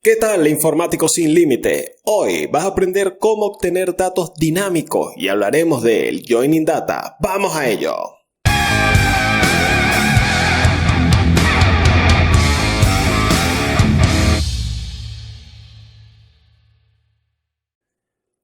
¿Qué tal, informático sin límite? Hoy vas a aprender cómo obtener datos dinámicos y hablaremos del Joining Data. ¡Vamos a ello!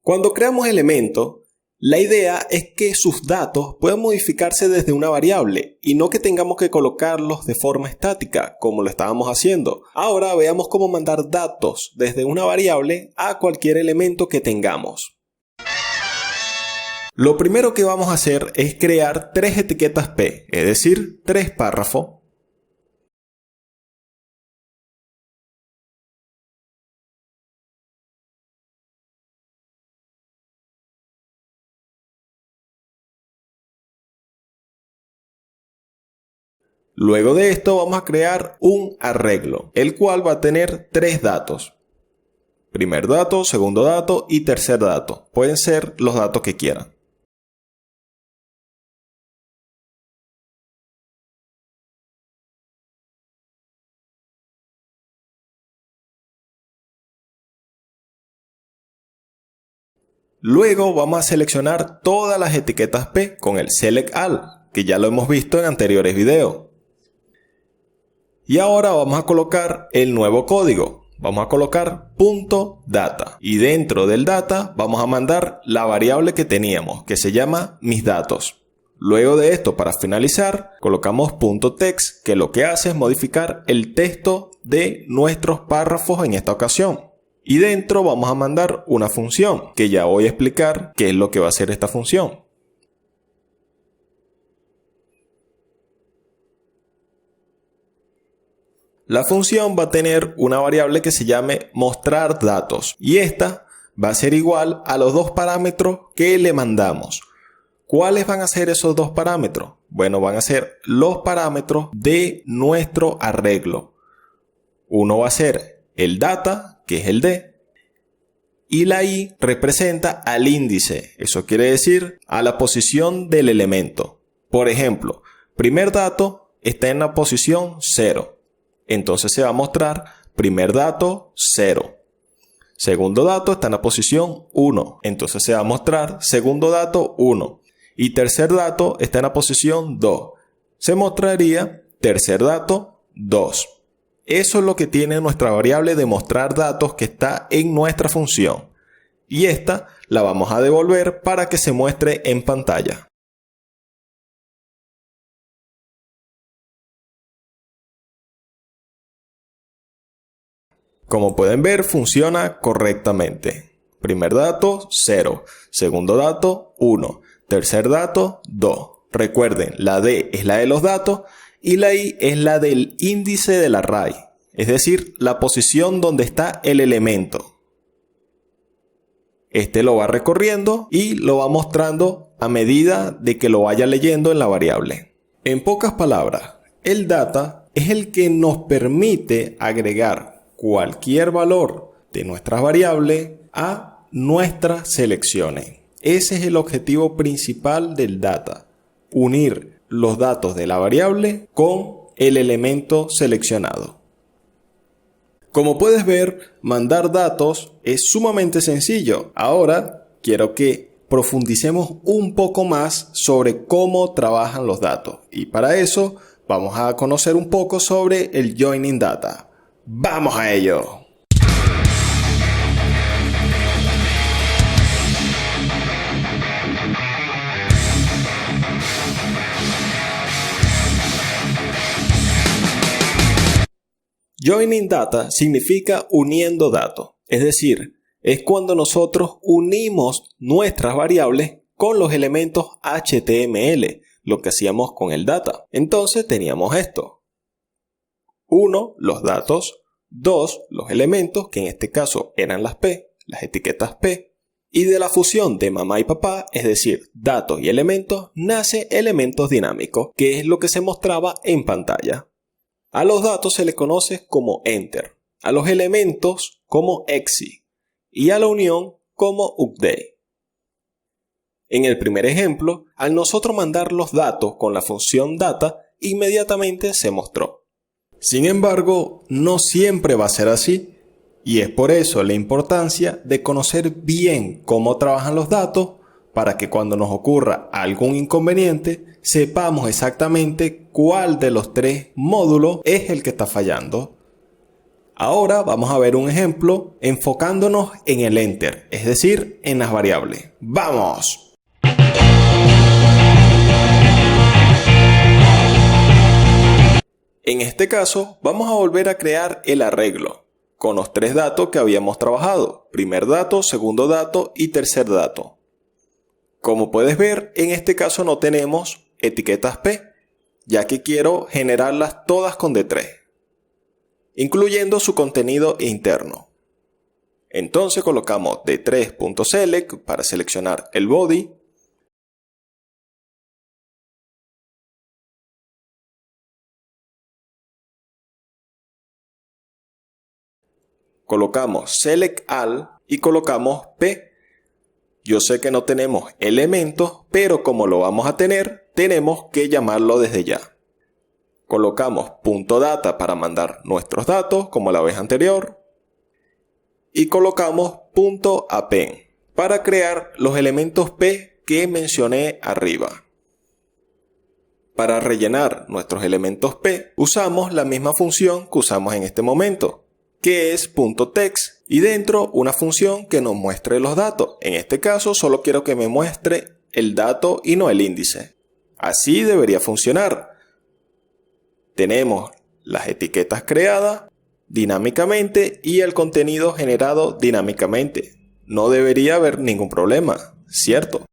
Cuando creamos elementos, la idea es que sus datos puedan modificarse desde una variable y no que tengamos que colocarlos de forma estática como lo estábamos haciendo. Ahora veamos cómo mandar datos desde una variable a cualquier elemento que tengamos. Lo primero que vamos a hacer es crear tres etiquetas P, es decir, tres párrafos. Luego de esto vamos a crear un arreglo, el cual va a tener tres datos. Primer dato, segundo dato y tercer dato. Pueden ser los datos que quieran. Luego vamos a seleccionar todas las etiquetas P con el Select All, que ya lo hemos visto en anteriores videos. Y ahora vamos a colocar el nuevo código. Vamos a colocar .data. Y dentro del data vamos a mandar la variable que teníamos, que se llama mis datos. Luego de esto, para finalizar, colocamos .text, que lo que hace es modificar el texto de nuestros párrafos en esta ocasión. Y dentro vamos a mandar una función, que ya voy a explicar qué es lo que va a hacer esta función. La función va a tener una variable que se llame mostrar datos y esta va a ser igual a los dos parámetros que le mandamos. ¿Cuáles van a ser esos dos parámetros? Bueno, van a ser los parámetros de nuestro arreglo. Uno va a ser el data, que es el D, y la I representa al índice. Eso quiere decir a la posición del elemento. Por ejemplo, primer dato está en la posición 0. Entonces se va a mostrar primer dato 0. Segundo dato está en la posición 1. Entonces se va a mostrar segundo dato 1. Y tercer dato está en la posición 2. Se mostraría tercer dato 2. Eso es lo que tiene nuestra variable de mostrar datos que está en nuestra función. Y esta la vamos a devolver para que se muestre en pantalla. Como pueden ver, funciona correctamente. Primer dato, 0. Segundo dato, 1. Tercer dato, 2. Recuerden, la D es la de los datos y la I es la del índice del array, es decir, la posición donde está el elemento. Este lo va recorriendo y lo va mostrando a medida de que lo vaya leyendo en la variable. En pocas palabras, el data es el que nos permite agregar cualquier valor de nuestras variables a nuestras selecciones. Ese es el objetivo principal del data, unir los datos de la variable con el elemento seleccionado. Como puedes ver, mandar datos es sumamente sencillo. Ahora quiero que profundicemos un poco más sobre cómo trabajan los datos y para eso vamos a conocer un poco sobre el Joining Data. ¡Vamos a ello! Joining Data significa uniendo datos, es decir, es cuando nosotros unimos nuestras variables con los elementos HTML, lo que hacíamos con el data. Entonces teníamos esto. 1. Los datos. 2. Los elementos, que en este caso eran las P, las etiquetas P. Y de la fusión de mamá y papá, es decir, datos y elementos, nace elementos dinámicos, que es lo que se mostraba en pantalla. A los datos se les conoce como enter, a los elementos como exit y a la unión como update. En el primer ejemplo, al nosotros mandar los datos con la función data, inmediatamente se mostró. Sin embargo, no siempre va a ser así Y es por eso la importancia de conocer bien cómo trabajan los datos para que cuando nos ocurra algún inconveniente sepamos exactamente cuál de los tres módulos es el que está fallando. Ahora vamos a ver un ejemplo enfocándonos en el enter, es decir, en las variables. ¡Vamos! En este caso vamos a volver a crear el arreglo con los tres datos que habíamos trabajado: primer dato, segundo dato y tercer dato. Como puedes ver, en este caso no tenemos etiquetas P, ya que quiero generarlas todas con D3, incluyendo su contenido interno. Entonces colocamos d3.select para seleccionar el body, colocamos select all y colocamos P. Yo sé que no tenemos elementos, pero como lo vamos a tener, tenemos que llamarlo desde ya. Colocamos .data para mandar nuestros datos, como la vez anterior. Y colocamos .append para crear los elementos P que mencioné arriba. Para rellenar nuestros elementos P, usamos la misma función que usamos en este momento, que es .text, y dentro una función que nos muestre los datos. En este caso solo quiero que me muestre el dato y no el índice. Así debería funcionar. Tenemos las etiquetas creadas dinámicamente y el contenido generado dinámicamente. No debería haber ningún problema, ¿cierto?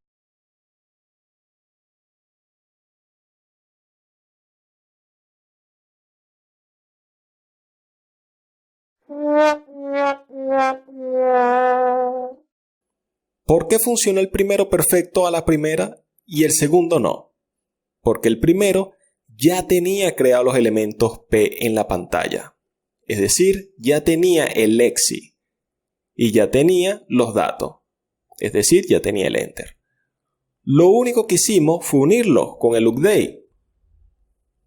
¿Por qué funciona el primero perfecto a la primera y el segundo no? Porque el primero ya tenía creados los elementos P en la pantalla. Es decir, ya tenía el lexi y ya tenía los datos. Es decir, ya tenía el enter. Lo único que hicimos fue unirlos con el update.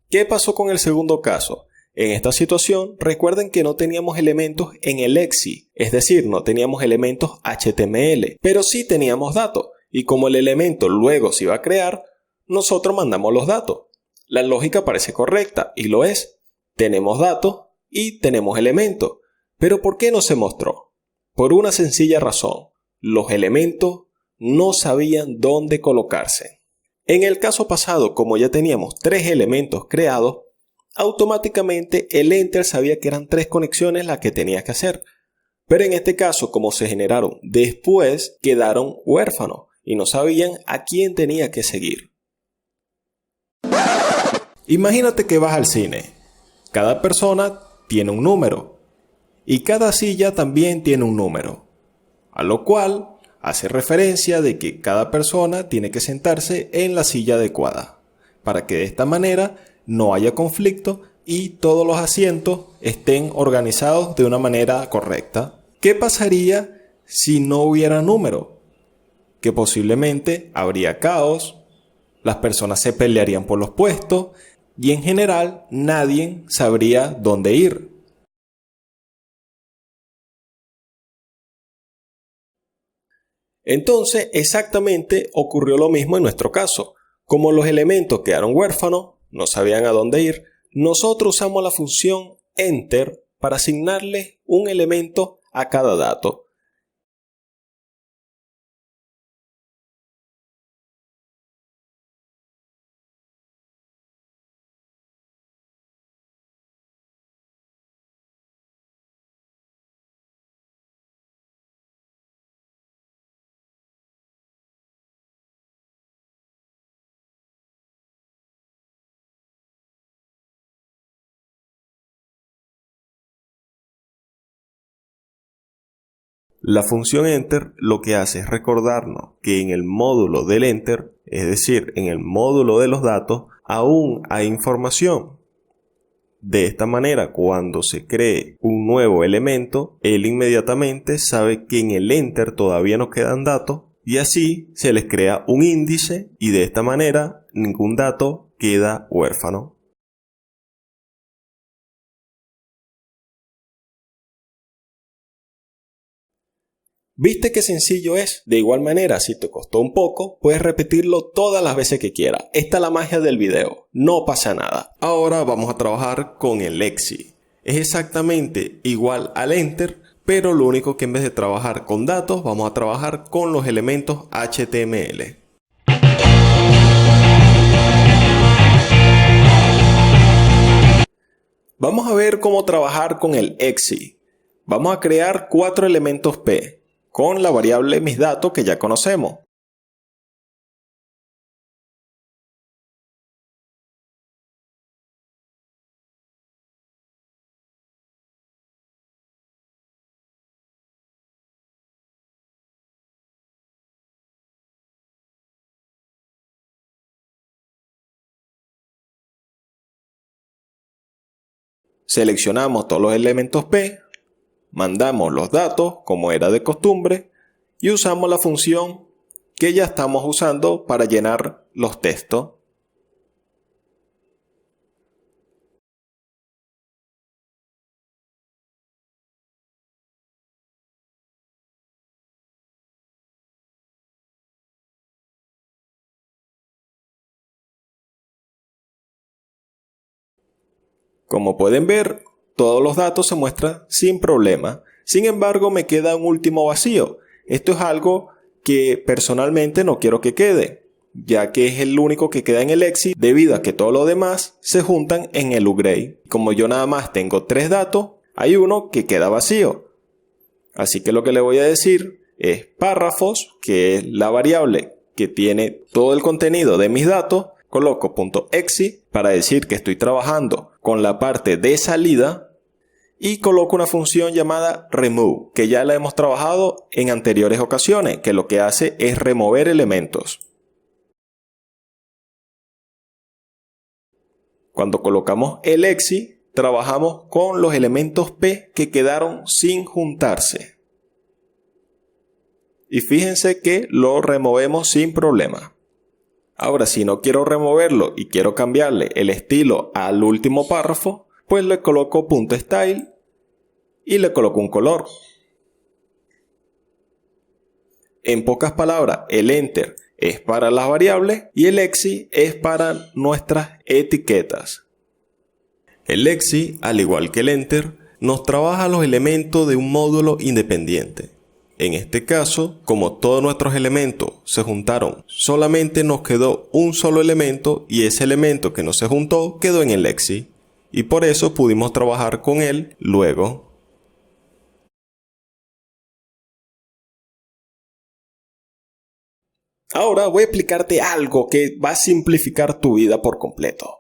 ¿Qué pasó con el segundo caso? En esta situación, recuerden que no teníamos elementos en el lexi, es decir, no teníamos elementos HTML, pero sí teníamos datos, y como el elemento luego se iba a crear, nosotros mandamos los datos. La lógica parece correcta, y lo es. Tenemos datos y tenemos elementos. ¿Pero por qué no se mostró? Por una sencilla razón. Los elementos no sabían dónde colocarse. En el caso pasado, como ya teníamos tres elementos creados, automáticamente el enter sabía que eran tres conexiones las que tenía que hacer. Pero en este caso, como se generaron después, quedaron huérfanos y no sabían a quién tenía que seguir. Imagínate que vas al cine. Cada persona tiene un número y cada silla también tiene un número, a lo cual hace referencia de que cada persona tiene que sentarse en la silla adecuada, para que de esta manera no haya conflicto y todos los asientos estén organizados de una manera correcta. ¿Qué pasaría si no hubiera número? Que posiblemente habría caos, las personas se pelearían por los puestos y en general nadie sabría dónde ir. Entonces, exactamente ocurrió lo mismo en nuestro caso. Como los elementos quedaron huérfanos, no sabían a dónde ir, nosotros usamos la función enter para asignarle un elemento a cada dato. La función enter lo que hace es recordarnos que en el módulo del enter, es decir, en el módulo de los datos, aún hay información. De esta manera, cuando se cree un nuevo elemento, él inmediatamente sabe que en el enter todavía no quedan datos y así se les crea un índice y de esta manera ningún dato queda huérfano. ¿Viste qué sencillo es? De igual manera, si te costó un poco, puedes repetirlo todas las veces que quieras. Esta es la magia del video. No pasa nada. Ahora vamos a trabajar con el EXI. Es exactamente igual al Enter, pero lo único que en vez de trabajar con datos, vamos a trabajar con los elementos HTML. Vamos a ver cómo trabajar con el EXI. Vamos a crear 4 elementos P con la variable misDatos que ya conocemos. Seleccionamos todos los elementos P, mandamos los datos como era de costumbre y usamos la función que ya estamos usando para llenar los textos. Como pueden ver, todos los datos se muestran sin problema. Sin embargo, me queda un último vacío. Esto es algo que personalmente no quiero que quede, ya que es el único que queda en el EXI debido a que todos los demás se juntan en el upgrade. Como yo nada más tengo 3 datos, hay uno que queda vacío. Así que lo que le voy a decir es párrafos, que es la variable que tiene todo el contenido de mis datos. Coloco .exi para decir que estoy trabajando con la parte de salida y coloco una función llamada remove, que ya la hemos trabajado en anteriores ocasiones, que lo que hace es remover elementos. Cuando colocamos el exi, trabajamos con los elementos P que quedaron sin juntarse. Y fíjense que lo removemos sin problema. Ahora, si no quiero removerlo y quiero cambiarle el estilo al último párrafo, pues le coloco .style y le coloco un color. En pocas palabras, el enter es para las variables y el exi es para nuestras etiquetas. El exi, al igual que el enter, nos trabaja los elementos de un módulo independiente. En este caso, como todos nuestros elementos se juntaron, solamente nos quedó un solo elemento y ese elemento que no se juntó quedó en el EXI. Y por eso pudimos trabajar con él luego. Ahora voy a explicarte algo que va a simplificar tu vida por completo.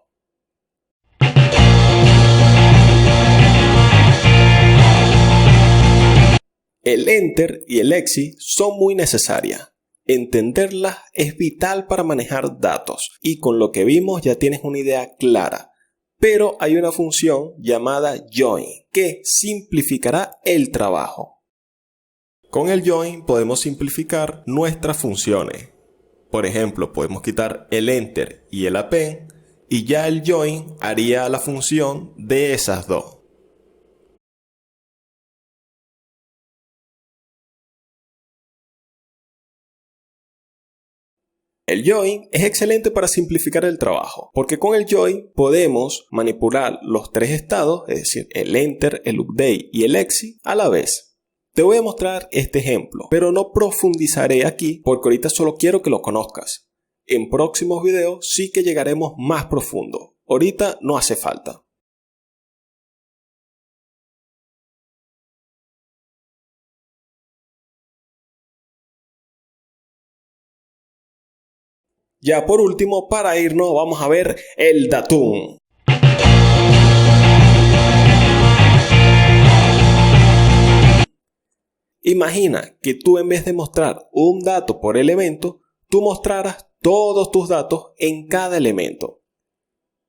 El enter y el exi son muy necesarias. Entenderlas es vital para manejar datos y con lo que vimos ya tienes una idea clara. Pero hay una función llamada join que simplificará el trabajo. Con el join podemos simplificar nuestras funciones. Por ejemplo, podemos quitar el enter y el append y ya el join haría la función de esas dos. El join es excelente para simplificar el trabajo, porque con el join podemos manipular los 3 estados, es decir, el enter, el update y el exi a la vez. Te voy a mostrar este ejemplo, pero no profundizaré aquí porque ahorita solo quiero que lo conozcas. En próximos videos sí que llegaremos más profundo. Ahorita no hace falta. Ya por último, para irnos, vamos a ver el datum. Imagina que tú en vez de mostrar un dato por elemento, tú mostraras todos tus datos en cada elemento.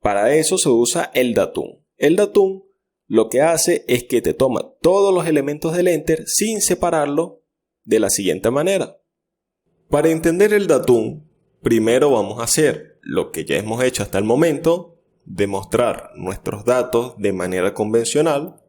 Para eso se usa el datum. El datum lo que hace es que te toma todos los elementos del enter sin separarlo de la siguiente manera. Para entender el datum, primero vamos a hacer lo que ya hemos hecho hasta el momento, demostrar nuestros datos de manera convencional.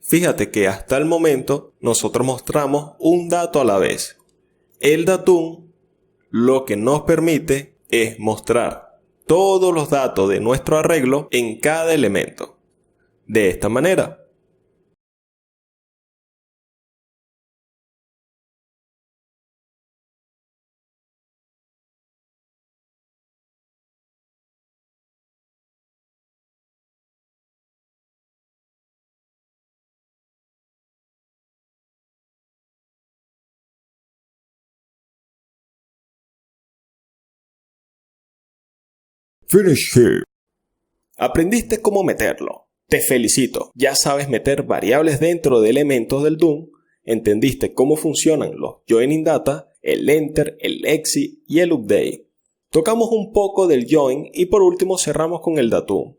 Fíjate que hasta el momento nosotros mostramos un dato a la vez. El datum lo que nos permite es mostrar todos los datos de nuestro arreglo en cada elemento. De esta manera. Finish here. Aprendiste cómo meterlo. Te felicito. Ya sabes meter variables dentro de elementos del DOM. Entendiste cómo funcionan los joining data, el enter, el exit y el update. Tocamos un poco del join y por último cerramos con el datum.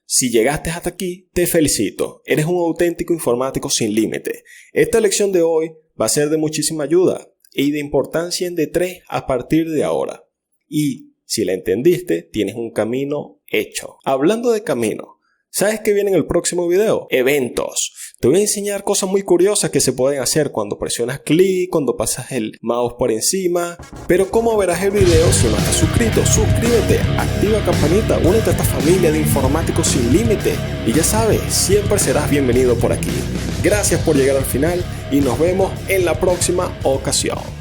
Si llegaste hasta aquí, te felicito. Eres un auténtico informático sin límite. Esta lección de hoy va a ser de muchísima ayuda y de importancia en D3 a partir de ahora. Y si la entendiste, tienes un camino hecho. Hablando de camino, ¿sabes qué viene en el próximo video? Eventos. Te voy a enseñar cosas muy curiosas que se pueden hacer cuando presionas clic, cuando pasas el mouse por encima. Pero ¿cómo verás el video si no estás suscrito? Suscríbete, activa campanita, únete a esta familia de informáticos sin límite. Y ya sabes, siempre serás bienvenido por aquí. Gracias por llegar al final y nos vemos en la próxima ocasión.